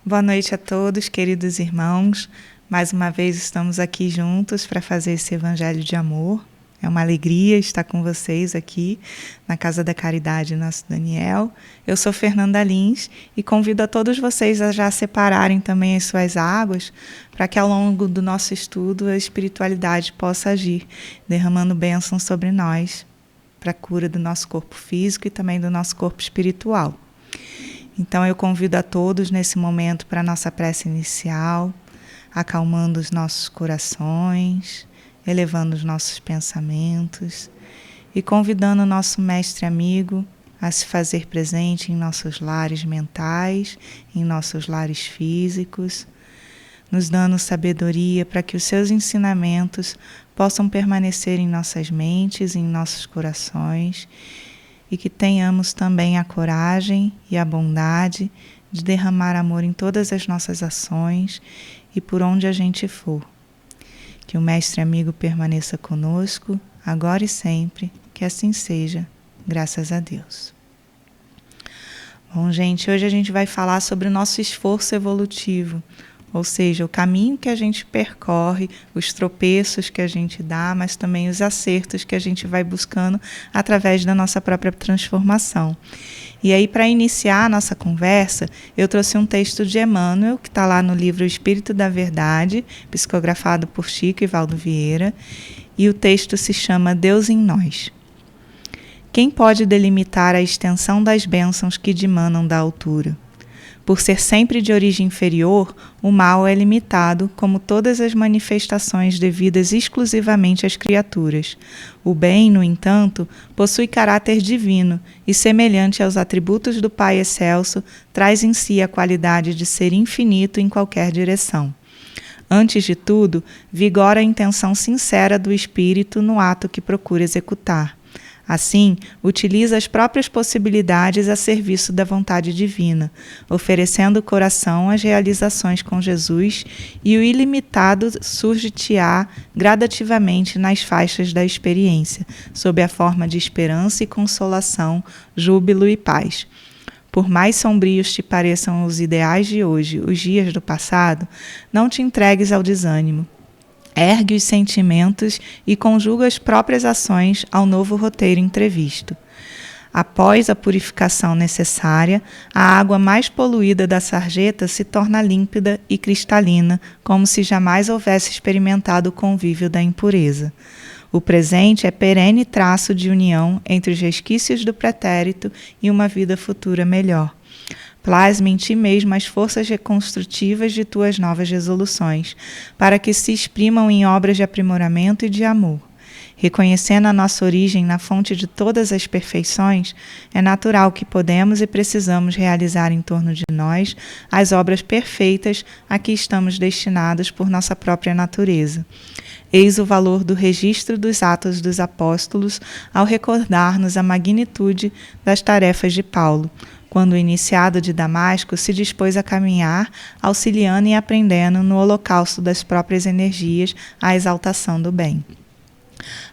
Boa noite a todos, queridos irmãos. Mais uma vez estamos aqui juntos para fazer esse Evangelho de Amor. É uma alegria estar com vocês aqui na Casa da Caridade Nosso Daniel. Eu sou Fernanda Lins e convido a todos vocês a já separarem também as suas águas para que ao longo do nosso estudo a espiritualidade possa agir, derramando bênçãos sobre nós para a cura do nosso corpo físico e também do nosso corpo espiritual. Então eu convido a todos nesse momento para a nossa prece inicial, acalmando os nossos corações, elevando os nossos pensamentos e convidando o nosso mestre amigo a se fazer presente em nossos lares mentais, em nossos lares físicos, nos dando sabedoria para que os seus ensinamentos possam permanecer em nossas mentes, em nossos corações, e que tenhamos também a coragem e a bondade de derramar amor em todas as nossas ações e por onde a gente for. Que o Mestre Amigo permaneça conosco, agora e sempre, que assim seja, graças a Deus. Bom, gente, hoje a gente vai falar sobre o nosso esforço evolutivo, ou seja, o caminho que a gente percorre, os tropeços que a gente dá, mas também os acertos que a gente vai buscando através da nossa própria transformação. E aí, para iniciar a nossa conversa, eu trouxe um texto de Emmanuel, que está lá no livro O Espírito da Verdade, psicografado por Chico e Valdo Vieira, e o texto se chama Deus em Nós. Quem pode delimitar a extensão das bênçãos que dimanam da altura? Por ser sempre de origem inferior, o mal é limitado, como todas as manifestações devidas exclusivamente às criaturas. O bem, no entanto, possui caráter divino e, semelhante aos atributos do Pai Excelso, traz em si a qualidade de ser infinito em qualquer direção. Antes de tudo, vigora a intenção sincera do espírito no ato que procura executar. Assim, utiliza as próprias possibilidades a serviço da vontade divina, oferecendo o coração às realizações com Jesus, e o ilimitado surge-te-á gradativamente nas faixas da experiência, sob a forma de esperança e consolação, júbilo e paz. Por mais sombrios te pareçam os ideais de hoje, os dias do passado, não te entregues ao desânimo. Ergue os sentimentos e conjuga as próprias ações ao novo roteiro entrevisto. Após a purificação necessária, a água mais poluída da sarjeta se torna límpida e cristalina, como se jamais houvesse experimentado o convívio da impureza. O presente é perene traço de união entre os resquícios do pretérito e uma vida futura melhor. Plasma em ti mesmo as forças reconstrutivas de tuas novas resoluções, para que se exprimam em obras de aprimoramento e de amor. Reconhecendo a nossa origem na fonte de todas as perfeições, é natural que podemos e precisamos realizar em torno de nós as obras perfeitas a que estamos destinados por nossa própria natureza. Eis o valor do registro dos Atos dos Apóstolos ao recordar-nos a magnitude das tarefas de Paulo, quando o iniciado de Damasco se dispôs a caminhar, auxiliando e aprendendo no holocausto das próprias energias a exaltação do bem.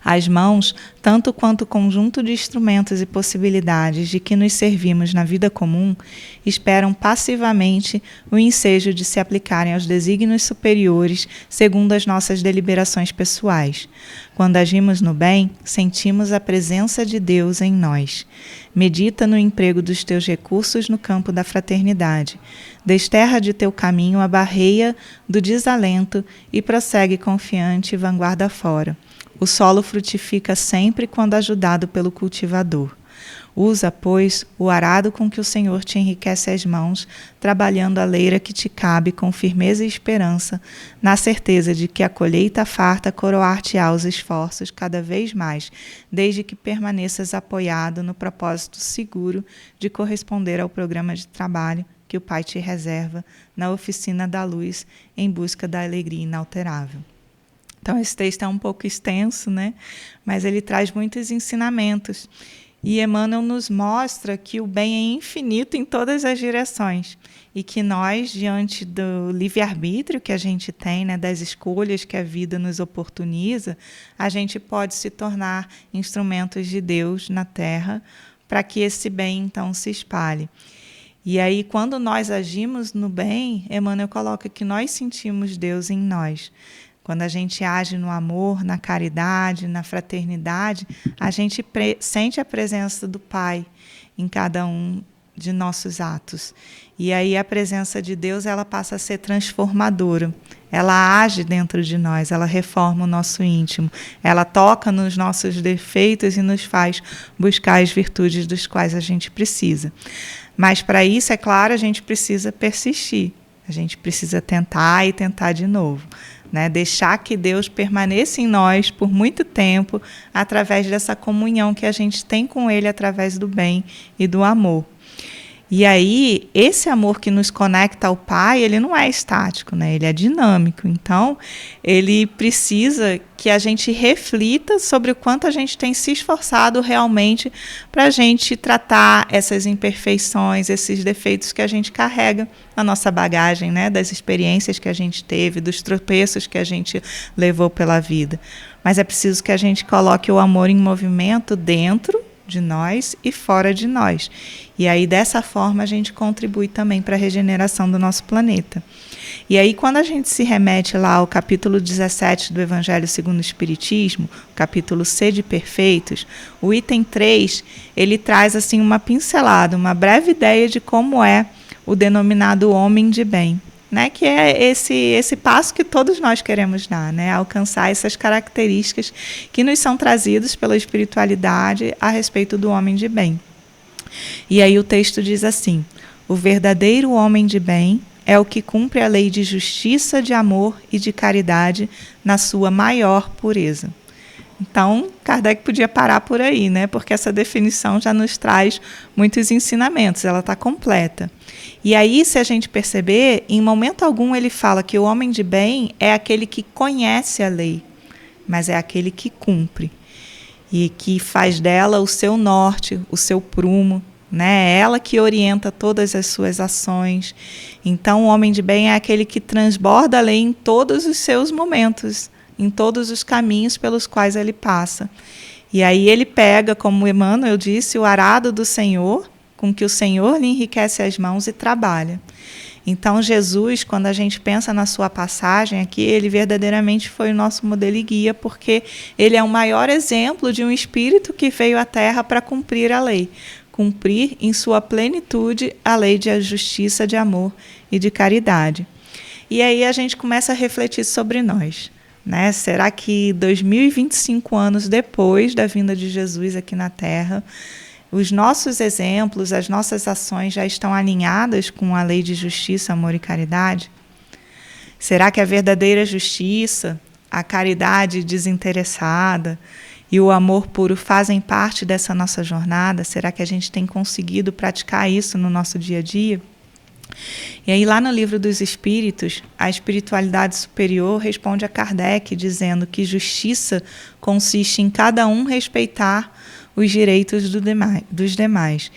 As mãos, tanto quanto o conjunto de instrumentos e possibilidades de que nos servimos na vida comum, esperam passivamente o ensejo de se aplicarem aos desígnios superiores segundo as nossas deliberações pessoais. Quando agimos no bem, sentimos a presença de Deus em nós. Medita no emprego dos teus recursos no campo da fraternidade. Desterra de teu caminho a barreira do desalento e prossegue confiante e vanguarda fora. O solo frutifica sempre quando ajudado pelo cultivador. Usa, pois, o arado com que o Senhor te enriquece as mãos, trabalhando a leira que te cabe com firmeza e esperança, na certeza de que a colheita farta coroar-te-á os esforços cada vez mais, desde que permaneças apoiado no propósito seguro de corresponder ao programa de trabalho que o Pai te reserva na oficina da luz em busca da alegria inalterável. Então, esse texto é um pouco extenso, né? Mas ele traz muitos ensinamentos. E Emmanuel nos mostra que o bem é infinito em todas as direções. E que nós, diante do livre-arbítrio que a gente tem, né, das escolhas que a vida nos oportuniza, a gente pode se tornar instrumentos de Deus na Terra para que esse bem, então, se espalhe. E aí, quando nós agimos no bem, Emmanuel coloca que nós sentimos Deus em nós. Quando a gente age no amor, na caridade, na fraternidade, a gente sente a presença do Pai em cada um de nossos atos. E aí a presença de Deus, ela passa a ser transformadora. Ela age dentro de nós, ela reforma o nosso íntimo, ela toca nos nossos defeitos e nos faz buscar as virtudes dos quais a gente precisa. Mas para isso, é claro, a gente precisa persistir, a gente precisa tentar e tentar de novo. Né? Deixar que Deus permaneça em nós por muito tempo, através dessa comunhão que a gente tem com Ele através do bem e do amor. E aí, esse amor que nos conecta ao Pai, ele não é estático, né? Ele é dinâmico. Então, ele precisa que a gente reflita sobre o quanto a gente tem se esforçado realmente para a gente tratar essas imperfeições, esses defeitos que a gente carrega na nossa bagagem, né? Das experiências que a gente teve, dos tropeços que a gente levou pela vida. Mas é preciso que a gente coloque o amor em movimento dentro de nós e fora de nós. E aí, dessa forma, a gente contribui também para a regeneração do nosso planeta. E aí, quando a gente se remete lá ao capítulo 17 do Evangelho segundo o Espiritismo, o capítulo Sede Perfeitos, o item 3, ele traz assim uma pincelada, uma breve ideia de como é o denominado homem de bem. Né, que é esse passo que todos nós queremos dar, né, alcançar essas características que nos são trazidas pela espiritualidade a respeito do homem de bem. E aí o texto diz assim: o verdadeiro homem de bem é o que cumpre a lei de justiça, de amor e de caridade na sua maior pureza. Então, Kardec podia parar por aí, né? Porque essa definição já nos traz muitos ensinamentos, ela está completa. E aí, se a gente perceber, em momento algum ele fala que o homem de bem é aquele que conhece a lei, mas é aquele que cumpre e que faz dela o seu norte, o seu prumo, né? É ela que orienta todas as suas ações. Então, o homem de bem é aquele que transborda a lei em todos os seus momentos, em todos os caminhos pelos quais ele passa. E aí ele pega, como Emmanuel disse, o arado do Senhor, com que o Senhor lhe enriquece as mãos e trabalha. Então Jesus, quando a gente pensa na sua passagem aqui, ele verdadeiramente foi o nosso modelo e guia, porque ele é o maior exemplo de um espírito que veio à Terra para cumprir a lei, cumprir em sua plenitude a lei de justiça, de amor e de caridade. E aí a gente começa a refletir sobre nós. Né? Será que 2025 anos depois da vinda de Jesus aqui na Terra, os nossos exemplos, as nossas ações já estão alinhadas com a lei de justiça, amor e caridade? Será que a verdadeira justiça, a caridade desinteressada e o amor puro fazem parte dessa nossa jornada? Será que a gente tem conseguido praticar isso no nosso dia a dia? E aí lá no Livro dos Espíritos, a espiritualidade superior responde a Kardec dizendo que justiça consiste em cada um respeitar os direitos dos demais.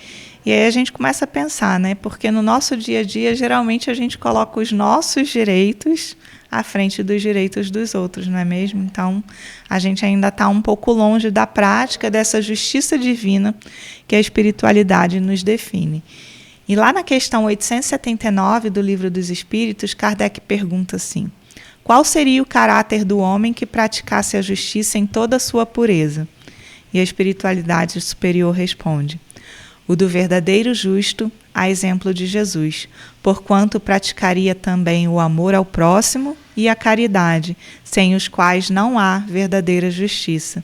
E aí a gente começa a pensar, né? Porque no nosso dia a dia, geralmente a gente coloca os nossos direitos à frente dos direitos dos outros, não é mesmo? Então, a gente ainda está um pouco longe da prática dessa justiça divina que a espiritualidade nos define. E lá na questão 879 do Livro dos Espíritos, Kardec pergunta assim: qual seria o caráter do homem que praticasse a justiça em toda a sua pureza? E a espiritualidade superior responde: o do verdadeiro justo, a exemplo de Jesus, porquanto praticaria também o amor ao próximo e a caridade, sem os quais não há verdadeira justiça.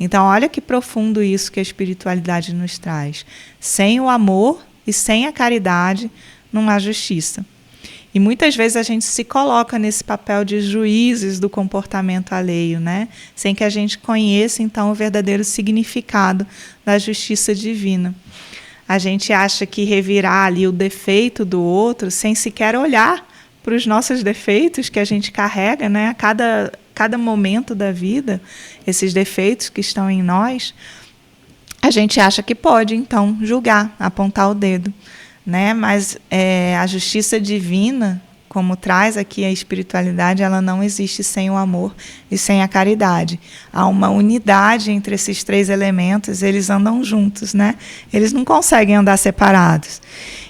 Então, olha que profundo isso que a espiritualidade nos traz. Sem o amor e sem a caridade, não há justiça. E muitas vezes a gente se coloca nesse papel de juízes do comportamento alheio, né? Sem que a gente conheça, então, o verdadeiro significado da justiça divina. A gente acha que revirar ali o defeito do outro, sem sequer olhar para os nossos defeitos que a gente carrega, né? A cada momento da vida, esses defeitos que estão em nós, a gente acha que pode, então, julgar, apontar o dedo, né? Mas a justiça divina, como traz aqui a espiritualidade, ela não existe sem o amor e sem a caridade. Há uma unidade entre esses três elementos, eles andam juntos, né? Eles não conseguem andar separados.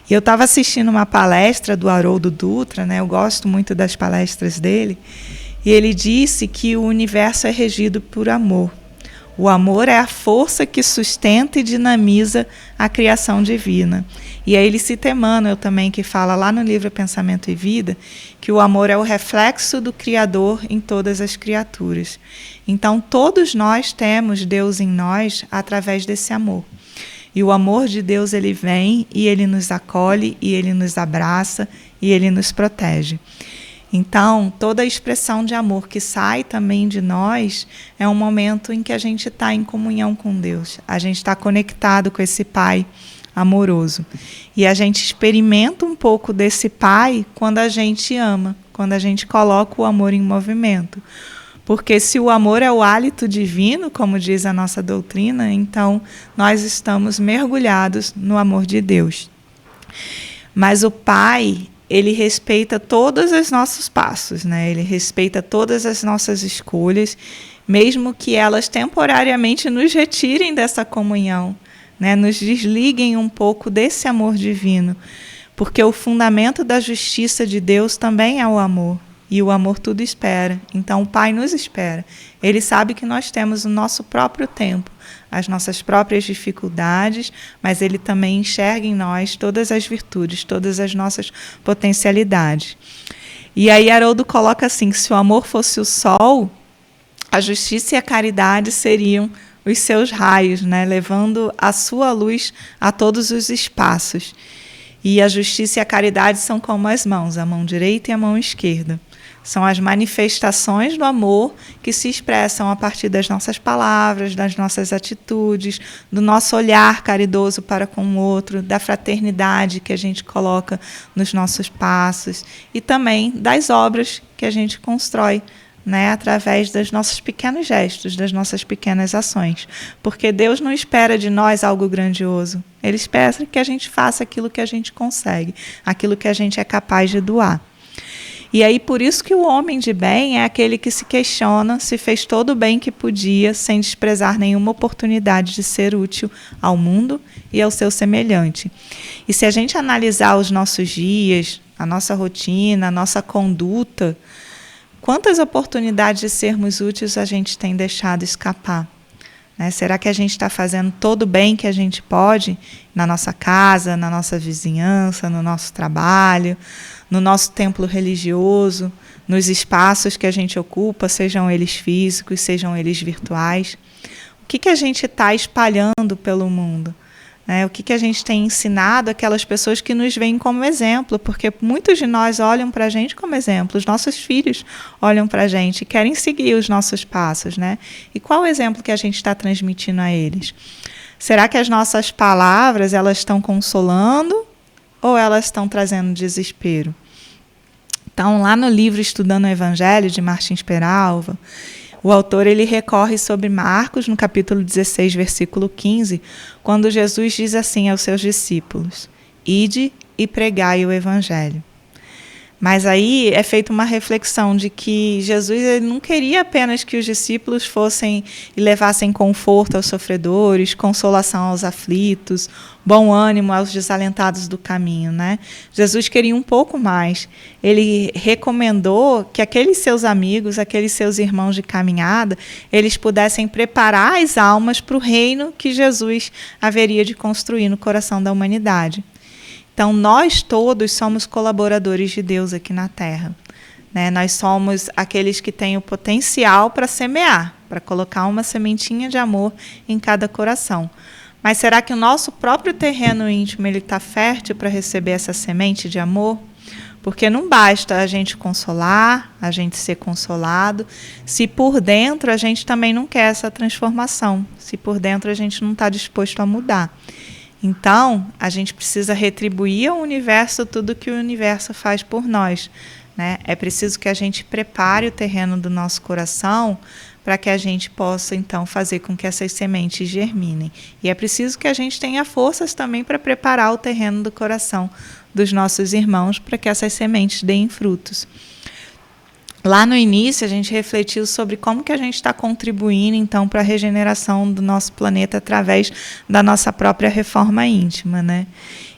E eu estava assistindo uma palestra do Haroldo Dutra, né? Eu gosto muito das palestras dele, e ele disse que o universo é regido por amor. O amor é a força que sustenta e dinamiza a criação divina. E aí ele cita Emmanuel também, que fala lá no livro Pensamento e Vida, que o amor é o reflexo do Criador em todas as criaturas. Então, todos nós temos Deus em nós através desse amor. E o amor de Deus, ele vem e ele nos acolhe, e ele nos abraça, e ele nos protege. Então, toda a expressão de amor que sai também de nós é um momento em que a gente está em comunhão com Deus. A gente está conectado com esse Pai amoroso. E a gente experimenta um pouco desse Pai quando a gente ama, quando a gente coloca o amor em movimento. Porque se o amor é o hálito divino, como diz a nossa doutrina, então nós estamos mergulhados no amor de Deus. Mas o Pai, ele respeita todos os nossos passos, né? Ele respeita todas as nossas escolhas, mesmo que elas temporariamente nos retirem dessa comunhão, né? Nos desliguem um pouco desse amor divino, porque o fundamento da justiça de Deus também é o amor. E o amor tudo espera. Então o Pai nos espera. Ele sabe que nós temos o nosso próprio tempo, as nossas próprias dificuldades, mas ele também enxerga em nós todas as virtudes, todas as nossas potencialidades. E aí Haroldo coloca assim, que se o amor fosse o sol, a justiça e a caridade seriam os seus raios, né, levando a sua luz a todos os espaços. E a justiça e a caridade são como as mãos, a mão direita e a mão esquerda. São as manifestações do amor que se expressam a partir das nossas palavras, das nossas atitudes, do nosso olhar caridoso para com o outro, da fraternidade que a gente coloca nos nossos passos e também das obras que a gente constrói, né, através dos nossos pequenos gestos, das nossas pequenas ações. Porque Deus não espera de nós algo grandioso. Ele espera que a gente faça aquilo que a gente consegue, aquilo que a gente é capaz de doar. E aí, por isso que o homem de bem é aquele que se questiona se fez todo o bem que podia, sem desprezar nenhuma oportunidade de ser útil ao mundo e ao seu semelhante. E se a gente analisar os nossos dias, a nossa rotina, a nossa conduta, quantas oportunidades de sermos úteis a gente tem deixado escapar? Né? Será que a gente está fazendo todo o bem que a gente pode na nossa casa, na nossa vizinhança, no nosso trabalho, no nosso templo religioso, nos espaços que a gente ocupa, sejam eles físicos, sejam eles virtuais? O que a gente está espalhando pelo mundo? Né? O que a gente tem ensinado àquelas pessoas que nos veem como exemplo? Porque muitos de nós olham para a gente como exemplo, os nossos filhos olham para a gente e querem seguir os nossos passos. Né? E qual o exemplo que a gente está transmitindo a eles? Será que as nossas palavras elas estão consolando ou elas estão trazendo desespero? Então, lá no livro Estudando o Evangelho, de Martins Peralva, o autor ele recorre sobre Marcos, no capítulo 16, versículo 15, quando Jesus diz assim aos seus discípulos: Ide e pregai o Evangelho. Mas aí é feita uma reflexão de que Jesus ele não queria apenas que os discípulos fossem e levassem conforto aos sofredores, consolação aos aflitos, bom ânimo aos desalentados do caminho, né? Jesus queria um pouco mais. Ele recomendou que aqueles seus amigos, aqueles seus irmãos de caminhada, eles pudessem preparar as almas para o reino que Jesus haveria de construir no coração da humanidade. Então, nós todos somos colaboradores de Deus aqui na Terra. Né? Nós somos aqueles que têm o potencial para semear, para colocar uma sementinha de amor em cada coração. Mas será que o nosso próprio terreno íntimo está fértil para receber essa semente de amor? Porque não basta a gente consolar, a gente ser consolado, se por dentro a gente também não quer essa transformação, se por dentro a gente não está disposto a mudar. Então, a gente precisa retribuir ao universo tudo que o universo faz por nós. Né? É preciso que a gente prepare o terreno do nosso coração para que a gente possa, então, fazer com que essas sementes germinem. E é preciso que a gente tenha forças também para preparar o terreno do coração dos nossos irmãos para que essas sementes deem frutos. Lá no início, a gente refletiu sobre como que a gente está contribuindo, então, para a regeneração do nosso planeta através da nossa própria reforma íntima, né?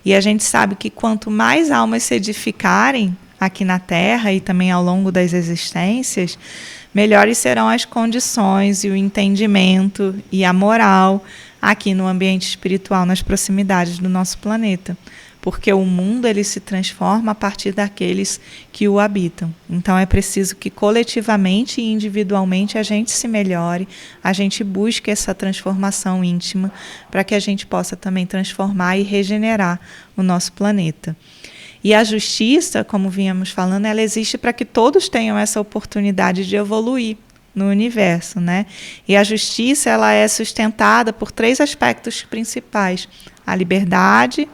E a gente sabe que quanto mais almas se edificarem aqui na Terra e também ao longo das existências, melhores serão as condições e o entendimento e a moral aqui no ambiente espiritual, nas proximidades do nosso planeta. Porque o mundo ele se transforma a partir daqueles que o habitam. Então é preciso que coletivamente e individualmente a gente se melhore, a gente busque essa transformação íntima para que a gente possa também transformar e regenerar o nosso planeta. E a justiça, como vínhamos falando, ela existe para que todos tenham essa oportunidade de evoluir no universo, né? E a justiça ela é sustentada por 3 aspectos principais: a liberdade,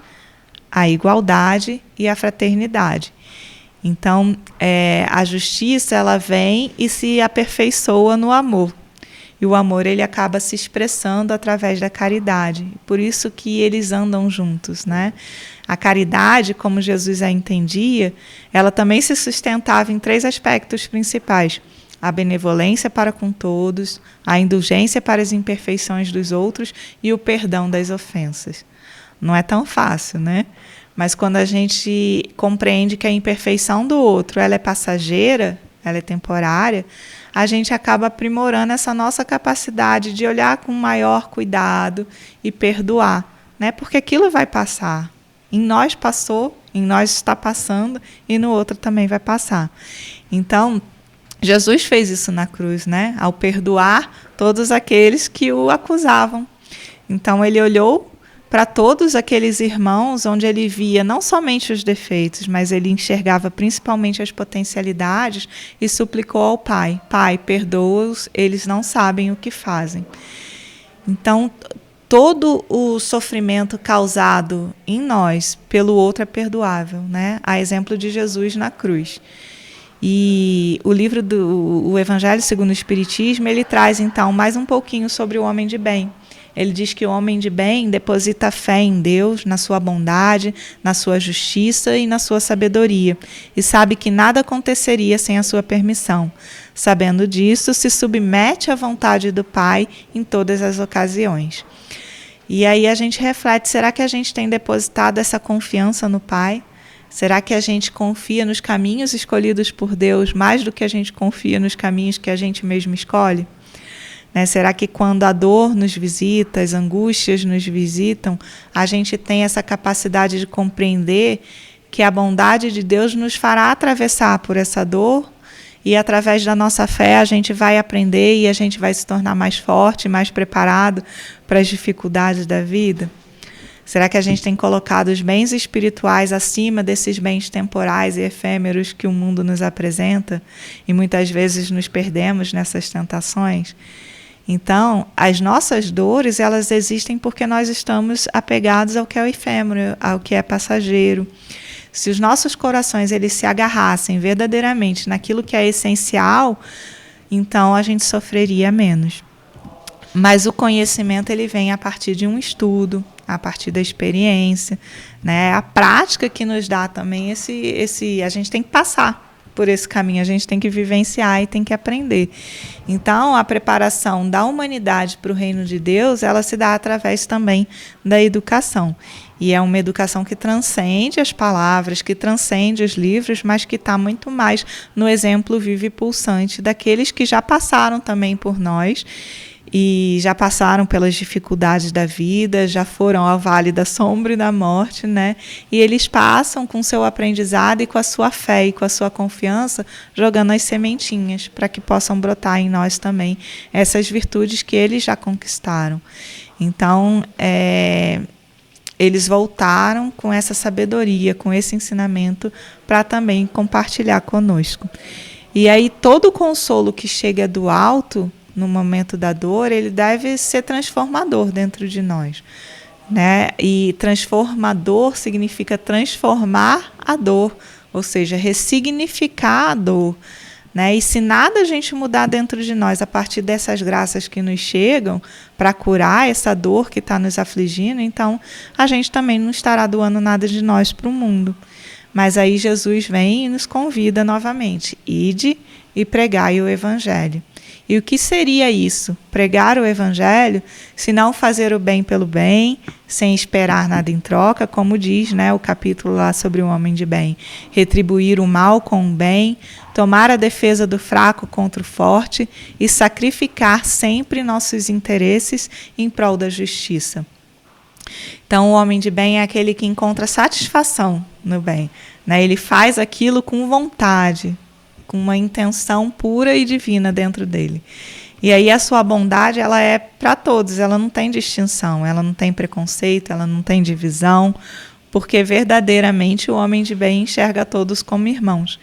a igualdade e a fraternidade. Então, a justiça ela vem e se aperfeiçoa no amor. E o amor ele acaba se expressando através da caridade. Por isso que eles andam juntos, né? A caridade, como Jesus a entendia, ela também se sustentava em 3 aspectos principais: a benevolência para com todos, a indulgência para as imperfeições dos outros e o perdão das ofensas. Não é tão fácil, né? Mas quando a gente compreende que a imperfeição do outro ela é passageira, ela é temporária, a gente acaba aprimorando essa nossa capacidade de olhar com maior cuidado e perdoar, né? Porque aquilo vai passar. Em nós passou, em nós está passando e no outro também vai passar. Então, Jesus fez isso na cruz, né? Ao perdoar todos aqueles que o acusavam. Então, ele olhou para todos aqueles irmãos onde ele via não somente os defeitos, mas ele enxergava principalmente as potencialidades e suplicou ao Pai: Pai, perdoa-os, eles não sabem o que fazem. Então, todo o sofrimento causado em nós pelo outro é perdoável, né? A exemplo de Jesus na cruz. E o livro do Evangelho segundo o Espiritismo, ele traz então mais um pouquinho sobre o homem de bem. Ele diz que o homem de bem deposita fé em Deus, na sua bondade, na sua justiça e na sua sabedoria, e sabe que nada aconteceria sem a sua permissão. Sabendo disso, se submete à vontade do Pai em todas as ocasiões. E aí a gente reflete: será que a gente tem depositado essa confiança no Pai? Será que a gente confia nos caminhos escolhidos por Deus mais do que a gente confia nos caminhos que a gente mesmo escolhe? Né? Será que quando a dor nos visita, as angústias nos visitam, a gente tem essa capacidade de compreender que a bondade de Deus nos fará atravessar por essa dor e através da nossa fé a gente vai aprender e a gente vai se tornar mais forte, mais preparado para as dificuldades da vida? Será que a gente tem colocado os bens espirituais acima desses bens temporais e efêmeros que o mundo nos apresenta e muitas vezes nos perdemos nessas tentações? Então, as nossas dores, elas existem porque nós estamos apegados ao que é efêmero, ao que é passageiro. Se os nossos corações eles se agarrassem verdadeiramente naquilo que é essencial, então a gente sofreria menos. Mas o conhecimento ele vem a partir de um estudo, a partir da experiência, né? A prática que nos dá também a gente tem que passar por esse caminho, a gente tem que vivenciar e tem que aprender. Então, a preparação da humanidade para o reino de Deus, ela se dá através também da educação. E é uma educação que transcende as palavras, que transcende os livros, mas que está muito mais no exemplo vivo e pulsante daqueles que já passaram também por nós e já passaram pelas dificuldades da vida, já foram ao vale da sombra e da morte, né? E eles passam com o seu aprendizado e com a sua fé e com a sua confiança, jogando as sementinhas para que possam brotar em nós também essas virtudes que eles já conquistaram. Então, eles voltaram com essa sabedoria, com esse ensinamento, para também compartilhar conosco. E aí todo o consolo que chega do alto, no momento da dor, ele deve ser transformador dentro de nós, né? E transformador significa transformar a dor, ou seja, ressignificar a dor, né? E se nada a gente mudar dentro de nós a partir dessas graças que nos chegam para curar essa dor que está nos afligindo, então a gente também não estará doando nada de nós para o mundo. Mas aí Jesus vem e nos convida novamente: ide e pregai o Evangelho. E o que seria isso? Pregar o evangelho, se não fazer o bem pelo bem, sem esperar nada em troca, como diz, né, o capítulo lá sobre o homem de bem. Retribuir o mal com o bem, tomar a defesa do fraco contra o forte e sacrificar sempre nossos interesses em prol da justiça. Então, o homem de bem é aquele que encontra satisfação no bem, né? Ele faz aquilo com vontade, com uma intenção pura e divina dentro dele. E aí a sua bondade, ela é para todos, ela não tem distinção, ela não tem preconceito, ela não tem divisão, porque verdadeiramente o homem de bem enxerga todos como irmãos.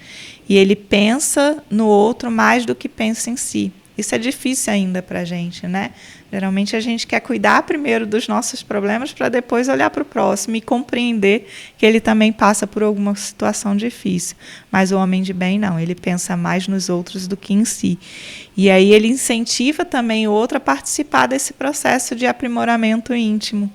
E ele pensa no outro mais do que pensa em si. Isso é difícil ainda para a gente, né? Geralmente a gente quer cuidar primeiro dos nossos problemas para depois olhar para o próximo e compreender que ele também passa por alguma situação difícil. Mas o homem de bem não, ele pensa mais nos outros do que em si. E aí ele incentiva também o outro a participar desse processo de aprimoramento íntimo,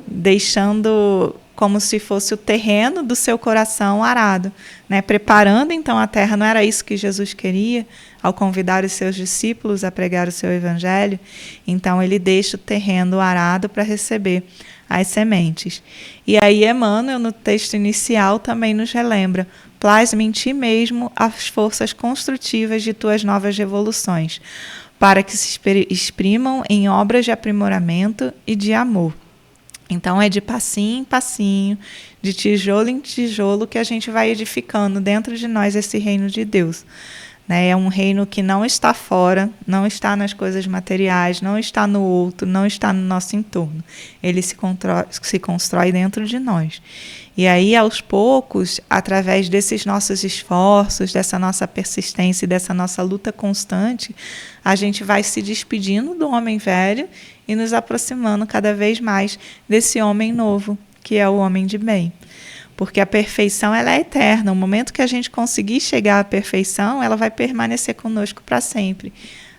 deixando como se fosse o terreno do seu coração arado, né? Preparando então a terra. Não era isso que Jesus queria ao convidar os seus discípulos a pregar o seu evangelho? Então ele deixa o terreno arado para receber as sementes. E aí Emmanuel, no texto inicial, também nos relembra: plasma em ti mesmo as forças construtivas de tuas novas revoluções, para que se exprimam em obras de aprimoramento e de amor. Então é de passinho em passinho, de tijolo em tijolo, que a gente vai edificando dentro de nós esse reino de Deus. É um reino que não está fora, não está nas coisas materiais, não está no outro, não está no nosso entorno. Ele se constrói dentro de nós. E aí, aos poucos, através desses nossos esforços, dessa nossa persistência e dessa nossa luta constante, a gente vai se despedindo do homem velho e nos aproximando cada vez mais desse homem novo, que é o homem de bem. Porque a perfeição, ela é eterna. O momento que a gente conseguir chegar à perfeição, ela vai permanecer conosco para sempre.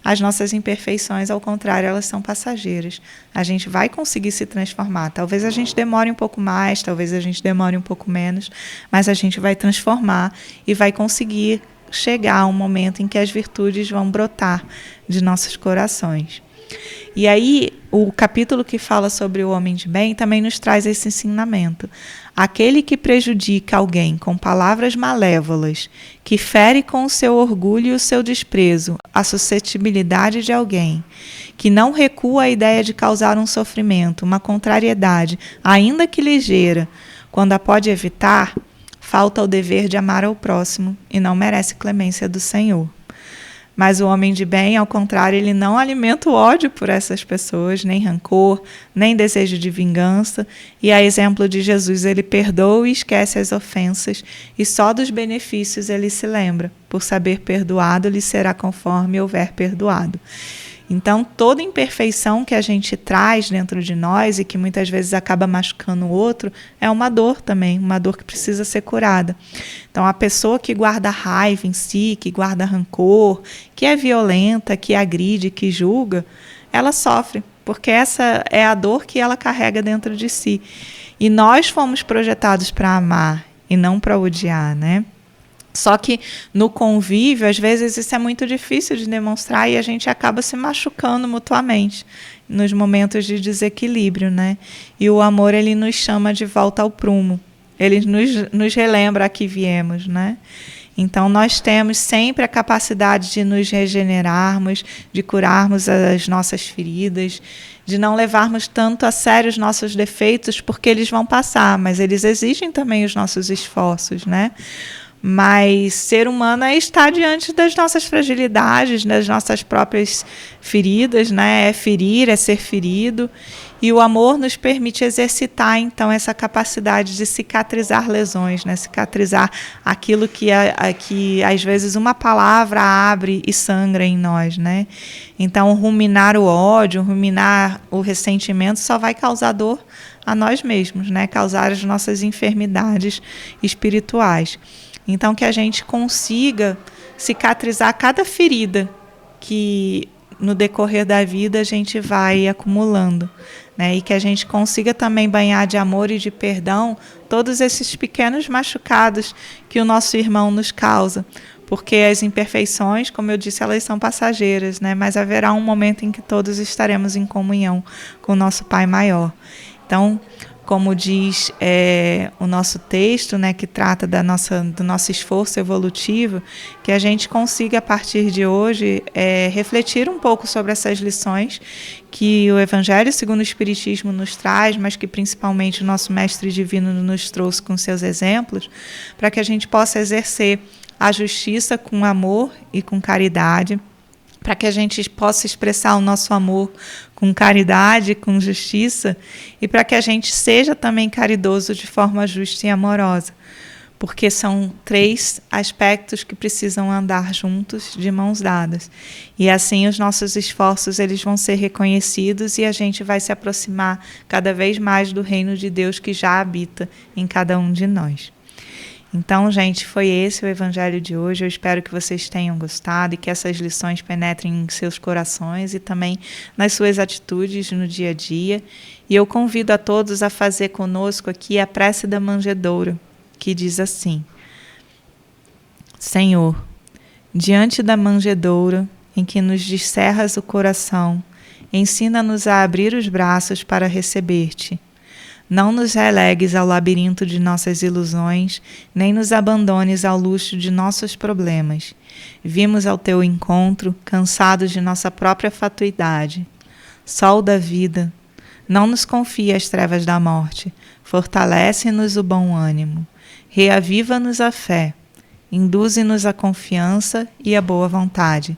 As nossas imperfeições, ao contrário, elas são passageiras. A gente vai conseguir se transformar. Talvez a gente demore um pouco mais, talvez a gente demore um pouco menos, mas a gente vai transformar e vai conseguir chegar a um momento em que as virtudes vão brotar de nossos corações. E aí, o capítulo que fala sobre o homem de bem também nos traz esse ensinamento. Aquele que prejudica alguém com palavras malévolas, que fere com o seu orgulho e o seu desprezo a suscetibilidade de alguém, que não recua à ideia de causar um sofrimento, uma contrariedade, ainda que ligeira, quando a pode evitar, falta o dever de amar ao próximo e não merece clemência do Senhor. Mas o homem de bem, ao contrário, ele não alimenta o ódio por essas pessoas, nem rancor, nem desejo de vingança. E a exemplo de Jesus, ele perdoa e esquece as ofensas, e só dos benefícios ele se lembra. Por saber perdoado, lhe será conforme houver perdoado. Então, toda imperfeição que a gente traz dentro de nós e que muitas vezes acaba machucando o outro, é uma dor também, uma dor que precisa ser curada. Então, a pessoa que guarda raiva em si, que guarda rancor, que é violenta, que agride, que julga, ela sofre, porque essa é a dor que ela carrega dentro de si. E nós fomos projetados para amar e não para odiar, né? Só que no convívio, às vezes, isso é muito difícil de demonstrar e a gente acaba se machucando mutuamente nos momentos de desequilíbrio, né? E o amor, ele nos chama de volta ao prumo. Ele nos relembra a que viemos, né? Então, nós temos sempre a capacidade de nos regenerarmos, de curarmos as nossas feridas, de não levarmos tanto a sério os nossos defeitos, porque eles vão passar, mas eles exigem também os nossos esforços, né? Mas ser humano é estar diante das nossas fragilidades, das nossas próprias feridas, né? É ferir, é ser ferido. E o amor nos permite exercitar, então, essa capacidade de cicatrizar lesões, né? Cicatrizar aquilo que às vezes, uma palavra abre e sangra em nós, né? Então, ruminar o ódio, ruminar o ressentimento só vai causar dor a nós mesmos, né? Causar as nossas enfermidades espirituais. Então, que a gente consiga cicatrizar cada ferida que, no decorrer da vida, a gente vai acumulando, né? E que a gente consiga também banhar de amor e de perdão todos esses pequenos machucados que o nosso irmão nos causa. porque as imperfeições, como eu disse, elas são passageiras, né? Mas haverá um momento em que todos estaremos em comunhão com o nosso Pai maior. Então, como diz o nosso texto, né, que trata do nosso esforço evolutivo, que a gente consiga, a partir de hoje, refletir um pouco sobre essas lições que o Evangelho segundo o Espiritismo nos traz, mas que principalmente o nosso Mestre Divino nos trouxe com seus exemplos, para que a gente possa exercer a justiça com amor e com caridade, para que a gente possa expressar o nosso amor com caridade, com justiça, e para que a gente seja também caridoso de forma justa e amorosa, porque são 3 aspectos que precisam andar juntos, de mãos dadas. E assim os nossos esforços eles vão ser reconhecidos e a gente vai se aproximar cada vez mais do reino de Deus que já habita em cada um de nós. Então, gente, foi esse o Evangelho de hoje. Eu espero que vocês tenham gostado e que essas lições penetrem em seus corações e também nas suas atitudes no dia a dia. E eu convido a todos a fazer conosco aqui a prece da manjedoura, que diz assim: Senhor, diante da manjedoura em que nos descerras o coração, ensina-nos a abrir os braços para receber-te. Não nos relegues ao labirinto de nossas ilusões, nem nos abandones ao luxo de nossos problemas. Vimos ao teu encontro, cansados de nossa própria fatuidade. Sol da vida, não nos confie as trevas da morte, fortalece-nos o bom ânimo, reaviva-nos a fé, induze-nos a confiança e a boa vontade.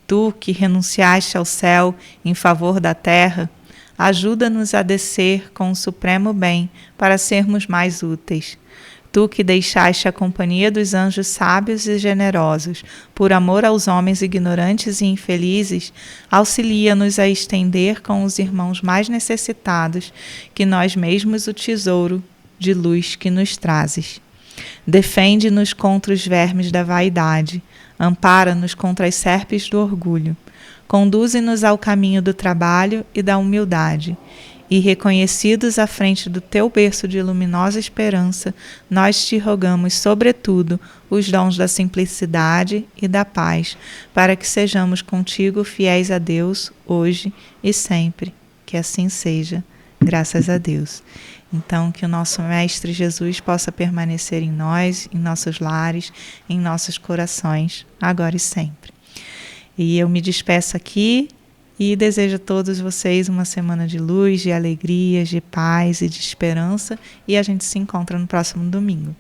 Tu, que renunciaste ao céu em favor da terra, ajuda-nos a descer com o supremo bem para sermos mais úteis. Tu que deixaste a companhia dos anjos sábios e generosos, por amor aos homens ignorantes e infelizes, auxilia-nos a estender com os irmãos mais necessitados que nós mesmos o tesouro de luz que nos trazes. Defende-nos contra os vermes da vaidade, ampara-nos contra as serpes do orgulho. Conduze-nos ao caminho do trabalho e da humildade, e reconhecidos à frente do teu berço de luminosa esperança, nós te rogamos, sobretudo, os dons da simplicidade e da paz, para que sejamos contigo fiéis a Deus, hoje e sempre. Que assim seja, graças a Deus. Então, que o nosso Mestre Jesus possa permanecer em nós, em nossos lares, em nossos corações, agora e sempre. E eu me despeço aqui e desejo a todos vocês uma semana de luz, de alegrias, de paz e de esperança. E a gente se encontra no próximo domingo.